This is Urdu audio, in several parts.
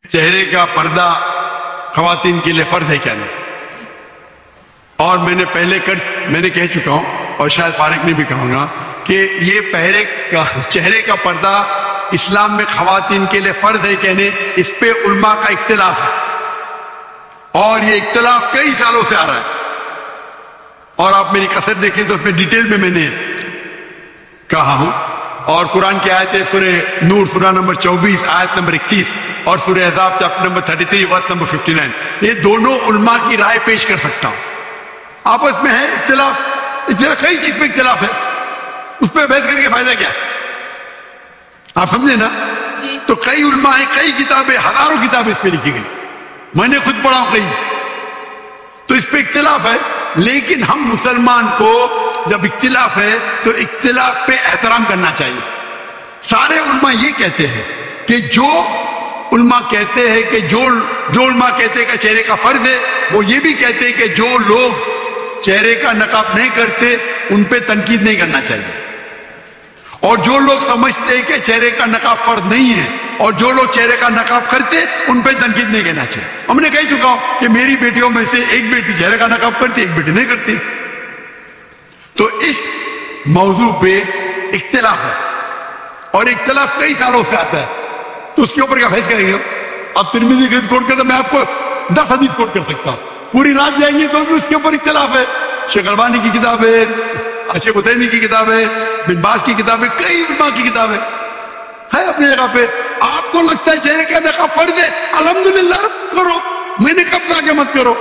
چہرے کا پردہ خواتین کے لیے فرض ہے کیا نہیں. اور میں نے کہہ چکا ہوں اور شاید فارق نے بھی کہوں گا کہ یہ چہرے کا پردہ اسلام میں خواتین کے لیے فرض ہے کہ نہیں، اس پہ علماء کا اختلاف ہے، اور یہ اختلاف کئی سالوں سے آ رہا ہے. اور آپ میری کثر دیکھیں تو اس میں ڈیٹیل میں نے کہا ہوں. اور قرآن کی آیتیں سورہ نور سورہ نمبر 24 آیت نمبر 31 اور سورہ احزاب چیپٹر نمبر 33 ورس نمبر 59، یہ دونوں علماء کی رائے پیش کر سکتا ہوں. آپس میں ہے اختلاف، کئی چیز پہ اختلاف ہے، اس پہ بحث کر کے فائدہ کیا؟ آپ سمجھے نا؟ تو کئی علماء ہیں، کئی کتابیں، ہزاروں کتابیں اس پہ لکھی گئی، میں نے خود پڑھا ہوں کئی. تو اس پہ اختلاف ہے، لیکن ہم مسلمان کو جب اختلاف ہے تو اختلاف پہ احترام کرنا چاہیے. سارے علماء یہ کہتے ہیں کہ جو علماء کہتے ہیں کہ جو علماء کہتے ہیں کہ چہرے کا فرض ہے، وہ یہ بھی کہتے ہیں کہ جو لوگ چہرے کا نقاب نہیں کرتے ان پہ تنقید نہیں کرنا چاہیے. اور جو لوگ سمجھتے ہیں کہ چہرے کا نقاب فرض نہیں ہے اور جو لوگ چہرے کا نقاب کرتے ان پہ تنقید نہیں کرنا چاہیے. ہم نے کہہ چکا ہوں کہ میری بیٹیوں میں سے ایک بیٹی چہرے کا نقاب کرتی، ایک بیٹی نہیں کرتی. تو اس موضوع پہ اختلاف ہے اور اختلاف کئی سالوں سے آتا ہے، تو اس کے اوپر کیا بحث کریں گے؟ اب ترمذی کی کوٹ کرتے میں آپ کو 10 حدیث کوٹ کر سکتا ہوں، پوری رات جائیں گے تو بھی اس کے اوپر اختلاف ہے. شیخ البانی کی کتاب ہے، شیخ عثیمین کی کتاب ہے، بن باز کی کتاب ہے، کئی علماء کی کتاب ہے اپنی جگہ پہ. آپ کو لگتا ہے چہرے کا نقاب فرض ہے، الحمدللہ کرو، میں نے کب کہا کہ مت کرو.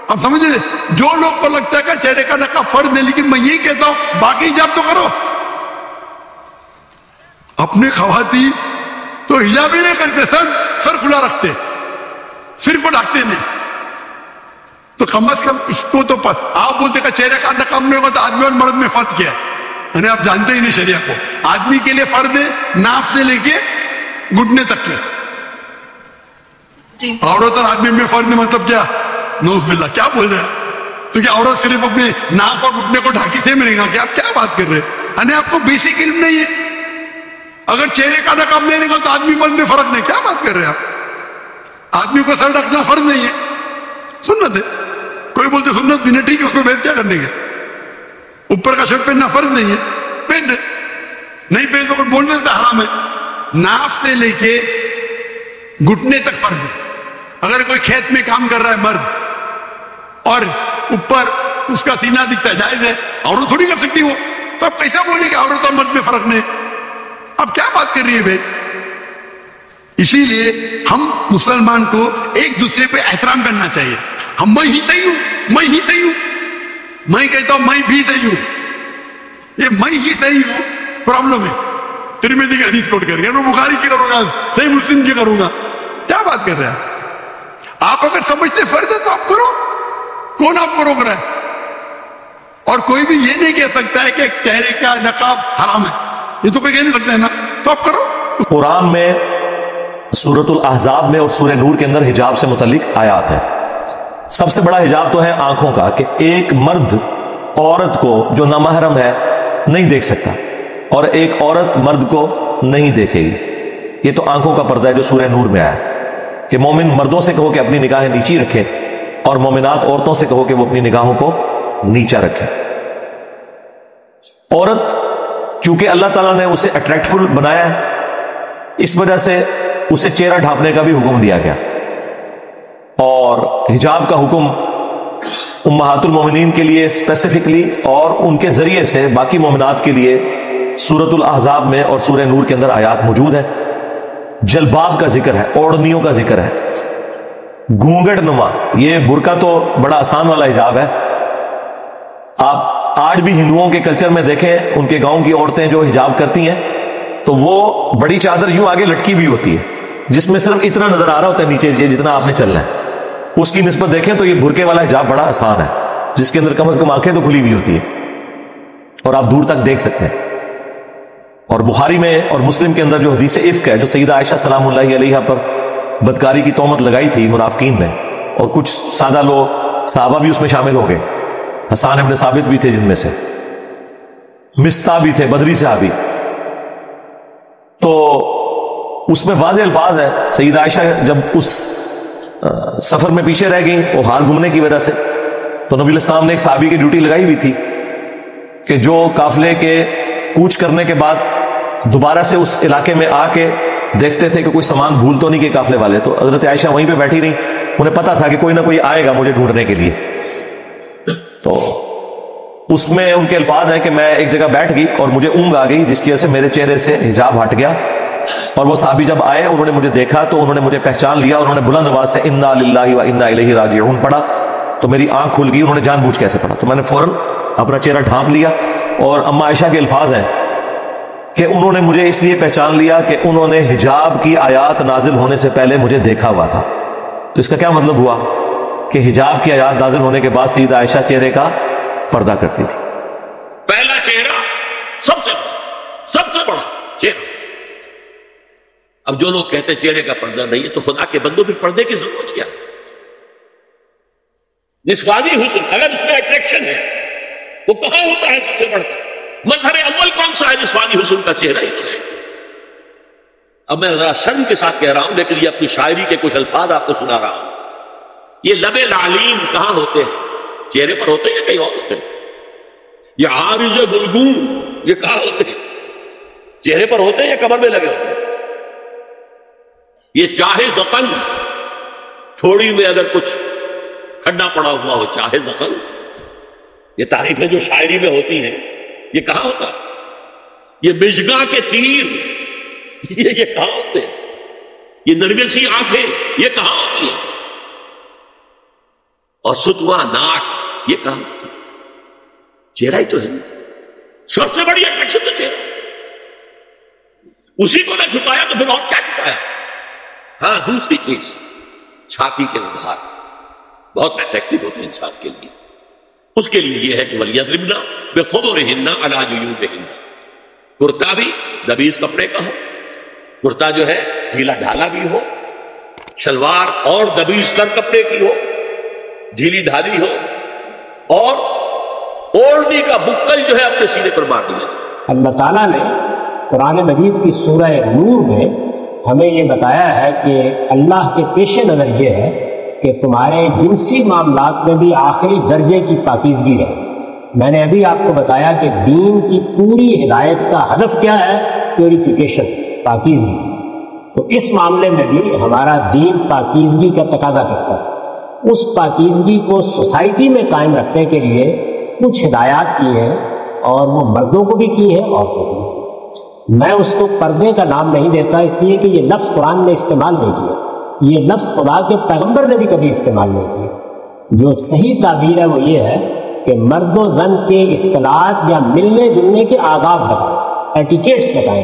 اب سمجھ رہے؟ جو لوگ کو لگتا ہے کہ چہرے کا نقاب فرض نہیں، لیکن میں یہ کہتا ہوں باقی حجاب تو کرو. اپنے خواتین تو حجاب ہی نہیں کرتے، سر کھلا رکھتے، سر کو ڈھکتے نہیں. تو کم از کم اس کو تو آپ بولتے کہ چہرے کا نقاب نہیں ہوگا تو آدمی اور مرد میں فرض کیا ہے؟ یعنی آپ جانتے ہی نہیں شریعت کو. آدمی کے لیے فرض ہے ناف سے لے کے گھٹنے تک کے، عورت اور آدمی میں فرض نہیں. مطلب کیا؟ نوز باللہ، کیا بول رہے ہیں؟ تو کیا عورت صرف اپنے ناف اور گھٹنے کو ڈھاکی سے ملے گا؟ کہ آپ کیا بات کر رہے ہیں؟ یعنی آپ کو بیسک علم نہیں ہے. اگر چہرے کا نقاب نہیں رہے گا تو آدمی مرد میں فرق نہیں. کیا بات کر رہے ہیں آپ؟ آدمی کو سر ڈھکنا فرض نہیں ہے، سنت ہے. کوئی بولتے سنت بھی نہیں، ٹھیک ہے، اس میں بحث کیا کرنے کے؟ اوپر کا شرٹ پہننا فرض نہیں ہے، پہن رہے، نہیں پہن تو بولنے سے حرام ہے. ناف سے لے کے گھٹنے تک فرض ہے. اگر کوئی کھیت میں کام کر رہا ہے مرد اور اوپر اس کا سینہ دکھتا ہے، جائز ہے، عورت تھوڑی کر سکتی وہ. تو اب کیسا بولیں کہ عورت اور مرد میں فرق نہیں؟ اب کیا بات کر رہی ہے بھائی؟ اسی لیے ہم مسلمان کو ایک دوسرے پہ احترام کرنا چاہیے. میں ہی صحیح ہوں، میں ہی صحیح ہوں، میں کہتا ہوں میں بھی صحیح ہوں. یہ میں ہی صحیح ہوں پرابلم ہے. ترمذی کی حدیث کوٹ کر کے میں بخاری کی کروں گا، صحیح مسلم کی کروں گا. کیا بات کر رہے ہیں آپ؟ اگر سمجھتے فرض ہے تو آپ کرو، کون آپ کو روک رہا ہے؟ اور کوئی بھی یہ نہیں کہہ سکتا ہے کہ چہرے کا نقاب حرام ہے، یہ تو کوئی کہہ نہیں سکتا ہے نا. تو آپ کرو. قرآن میں سورۃ الاحزاب میں اور سورہ نور کے اندر حجاب سے متعلق آیات ہے. سب سے بڑا حجاب تو ہے آنکھوں کا، کہ ایک مرد عورت کو جو نامحرم ہے نہیں دیکھ سکتا اور ایک عورت مرد کو نہیں دیکھے گی. یہ تو آنکھوں کا پردہ ہے جو سورہ نور میں آیا کہ مومن مردوں سے کہو کہ اپنی نگاہیں نیچی رکھیں اور مومنات عورتوں سے کہو کہ وہ اپنی نگاہوں کو نیچا رکھیں. عورت چونکہ اللہ تعالیٰ نے اسے اٹریکٹفل بنایا ہے، اس وجہ سے اسے چہرہ ڈھانپنے کا بھی حکم دیا گیا. اور حجاب کا حکم امہات المومنین کے لیے اسپیسیفکلی اور ان کے ذریعے سے باقی مومنات کے لیے سورۃ الاحزاب میں اور سورہ نور کے اندر آیات موجود ہیں. جلباب کا ذکر ہے، اوڑھنیوں کا ذکر ہے، گھونگھٹ نما. یہ برقع تو بڑا آسان والا حجاب ہے. آپ آج بھی ہندوؤں کے کلچر میں دیکھیں، ان کے گاؤں کی عورتیں جو حجاب کرتی ہیں تو وہ بڑی چادر یوں آگے لٹکی بھی ہوتی ہے جس میں صرف اتنا نظر آ رہا ہوتا ہے نیچے جتنا آپ نے چلنا ہے. اس کی نسبت دیکھیں تو یہ برقعے والا حجاب بڑا آسان ہے، جس کے اندر کم از کم آنکھیں تو کھلی ہوئی ہوتی ہے اور آپ دور تک دیکھ سکتے ہیں. اور بخاری میں اور مسلم کے اندر جو حدیث افک ہے، جو سیدہ عائشہ سلام اللہ علیہا پر بدکاری کی تہمت لگائی تھی منافقین نے، اور کچھ سادہ لوگ صحابہ بھی اس میں شامل ہو گئے. حسان ابن ثابت بھی تھے جن میں سے، مستہ بھی تھے، بدری صحابی. تو اس میں واضح الفاظ ہے، سیدہ عائشہ جب اس سفر میں پیچھے رہ گئیں وہ ہار گھومنے کی وجہ سے، تو نبی علیہ السلام نے ایک صحابی کی ڈیوٹی لگائی ہوئی تھی کہ جو قافلے کے کوچ کرنے کے بعد دوبارہ سے اس علاقے میں آ کے دیکھتے تھے کہ کوئی سامان بھول تو نہیں کہ قافلے والے. تو حضرت عائشہ وہیں پہ بیٹھی رہی، انہیں پتا تھا کہ کوئی نہ کوئی آئے گا مجھے ڈھونڈنے کے لیے. تو اس میں ان کے الفاظ ہیں کہ میں ایک جگہ بیٹھ گئی اور مجھے اونگ آ گئی، جس کی وجہ سے میرے چہرے سے حجاب ہٹ گیا، اور وہ صحابی جب آئے انہوں نے مجھے دیکھا تو انہوں نے مجھے پہچان لیا، انہوں نے بلند آواز سے انا للہ و انا الیہ راجعون پڑھا، تو میری آنکھ کھل گئی. انہوں نے جان بوجھ کیسے پڑھا، تو میں نے فوراً اپنا چہرہ ڈھانپ لیا. اور اما عائشہ کے الفاظ ہیں کہ انہوں نے مجھے اس لیے پہچان لیا کہ انہوں نے حجاب کی آیات نازل ہونے سے پہلے مجھے دیکھا ہوا تھا. تو اس کا کیا مطلب ہوا کہ حجاب کی آیات نازل ہونے کے بعد سیدہ عائشہ چہرے کا پردہ کرتی تھی. پہلا چہرہ سب سے بڑا چہرہ. اب جو لوگ کہتے ہیں چہرے کا پردہ نہیں ہے تو خدا کے بندوں پھر پردے کی ضرورت کیا؟ نسوانی حسن اگر اس میں اٹریکشن ہے وہ کہاں ہوتا ہے سب سے بڑھ کر؟ مظہر اول کون سا ہے؟ نسوانی حسن کا چہرہ ہی تو ہے. اب میں ذرا شرم کے ساتھ کہہ رہا ہوں لیکن یہ اپنی شاعری کے کچھ الفاظ آپ کو سنا رہا ہوں. یہ لب لعلین کہاں ہوتے ہیں؟ چہرے پر ہوتے ہیں یا کہیں اور ہوتے ہیں؟ یہ عارض گلگون یہ کہاں ہوتے ہیں؟ چہرے پر ہوتے ہیں یا کمر میں لگے ہوتے ہیں؟ یہ چاہے زخم تھوڑی میں اگر کچھ کھڈا پڑا ہوا ہو، چاہے زخم، یہ تعریفیں جو شاعری میں ہوتی ہیں یہ کہاں ہوتا ہے؟ یہ مژگاں کے تیر یہ کہاں ہوتے ہیں؟ یہ نرگسی آنکھیں یہ کہاں ہوتی ہیں؟ اور ستوا ناک یہ کہاں ہوتا ہے؟ چہرہ ہی تو ہے. سب سے بڑی اٹریکشن تو چہرہ. اسی کو نہ چھپایا تو پھر اور کیا چھپایا؟ ہاں دوسری چیز چھاتی کے ادھار بہت اٹریکٹیو ہوتے ہیں انسان کے لیے. اس کے لیے یہ ہے کہ وَلْيَضْرِبْنَ بِخُمُرِهِنَّ عَلَىٰ جُيُوبِهِنَّ. کرتا بھی دبیز کپڑے کا ہو، کرتا جو ہے ڈھیلا ڈھالا بھی ہو، شلوار اور دبیز تر کپڑے کی ہو، ڈھیلی ڈھالی ہو، اور اوڑھنی کا بکل جو ہے اپنے سینے پر مار دیا جائے. اللہ تعالیٰ نے قرآن مجید کی سورہ نور میں ہمیں یہ بتایا ہے کہ اللہ کے پیش نظر یہ ہے کہ تمہارے جنسی معاملات میں بھی آخری درجے کی پاکیزگی رہے. میں نے ابھی آپ کو بتایا کہ دین کی پوری ہدایت کا ہدف کیا ہے؟ پیوریفیکیشن، پاکیزگی. تو اس معاملے میں بھی ہمارا دین پاکیزگی کا تقاضا کرتا ہے. اس پاکیزگی کو سوسائٹی میں قائم رکھنے کے لیے کچھ ہدایات کی ہیں، اور وہ مردوں کو بھی کی ہیں عورتوں کو بھی کی. میں اس کو پردے کا نام نہیں دیتا اس لیے کہ یہ لفظ قرآن نے استعمال نہیں کیا، یہ لفظ خدا کے پیغمبر نے بھی کبھی استعمال نہیں کیا. جو صحیح تعبیر ہے وہ یہ ہے کہ مرد و زن کے اختلاط یا ملنے جلنے کے آداب بتائیں، ایٹیکیٹس بتائیں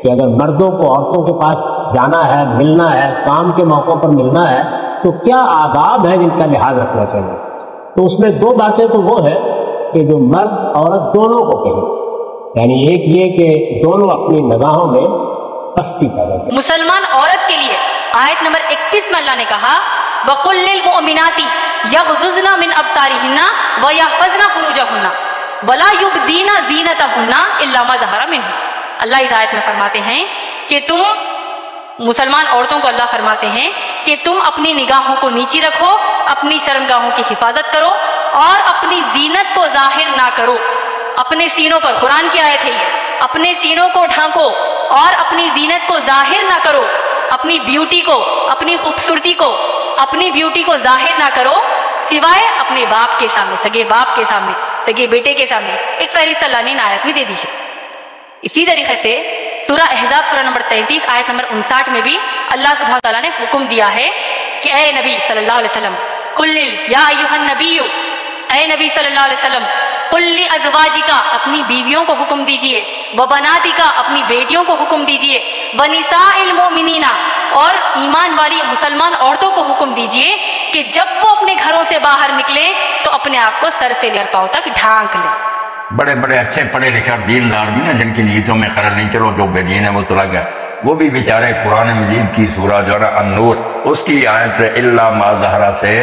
کہ اگر مردوں کو عورتوں کے پاس جانا ہے، ملنا ہے، کام کے موقعوں پر ملنا ہے تو کیا آداب ہیں جن کا لحاظ رکھنا چاہیے. تو اس میں دو باتیں تو وہ ہے کہ جو مرد عورت دونوں کو کہیں، یعنی ایک یہ کہ دونوں اپنی نگاہوں میں پستی پیدا کریں. مسلمان عورت کے لیے آیت نمبر 31 میں اللہ نے کہا وَقُلْ لِلْمُؤْمِنَاتِ يَغْضُضْنَ مِنْ أَبْصَارِهِنَّ وَيَحْفَظْنَ فُرُوجَهُنَّ وَلَا يُبْدِينَ زِينَتَهُنَّ إِلَّا مَا ظَهَرَ مِنْهُ. اللہ اس آیت میں فرماتے ہیں کہ تم مسلمان عورتوں کو اللہ فرماتے ہیں کہ تم اپنی نگاہوں کو نیچی رکھو، اپنی شرمگاہوں کی حفاظت کرو اور اپنی زینت کو ظاہر نہ کرو. اپنے سینوں پر، قرآن کی آیت ہے یہ، اپنے سینوں کو ڈھانکو اور اپنی زینت کو ظاہر نہ کرو. اپنی بیوٹی کو، اپنی خوبصورتی کو، اپنی بیوٹی کو ظاہر نہ کرو سوائے اپنے باپ کے سامنے، سگے باپ کے سامنے، سگے بیٹے کے سامنے. ایک فہرست اللہ نے آیت میں دے دیجیے. اسی طریقے سے سورہ احزاب سورہ نمبر 33 آیت نمبر 59 میں بھی اللہ سبحانہ تعالیٰ نے حکم دیا ہے کہ اے نبی صلی اللہ علیہ وسلم قل یا ایھا النبی، اے نبی صلی اللہ علیہ وسلم قل لازواجک، اپنی بیویوں کو حکم دیجئے، وبناتک، اپنی بیٹیوں کو حکم دیجئے، ونساء المؤمنین، اور ایمان والی مسلمان عورتوں کو حکم دیجئے کہ جب وہ اپنے گھروں سے باہر نکلیں تو اپنے آپ کو سر سے لے کر پاؤں تک ڈھانک لیں. بڑے بڑے اچھے پڑھے لکھے دیندار بھی ہیں جن کی نیتوں میں خلل نہیں، چلو جو بے دین ہے وہ تو لگ گیا، وہ بھی بیچارے قرآن مجید کی سورہ جو ہے النور اس کی آیت الا ما ظہر سے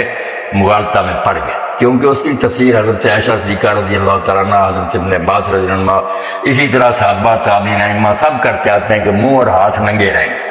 مغالطہ میں پڑ گئے، کیونکہ اس کی تفسیر حضرت عائشہ صدیقہ رضی اللہ تعالیٰ عنہ، حضرت ابن عباس رضی اللہ عنہ، اسی طرح صحابہ تابعین ائمہ سب کرتے آتے ہیں کہ منہ اور ہاتھ ننگے رہیں.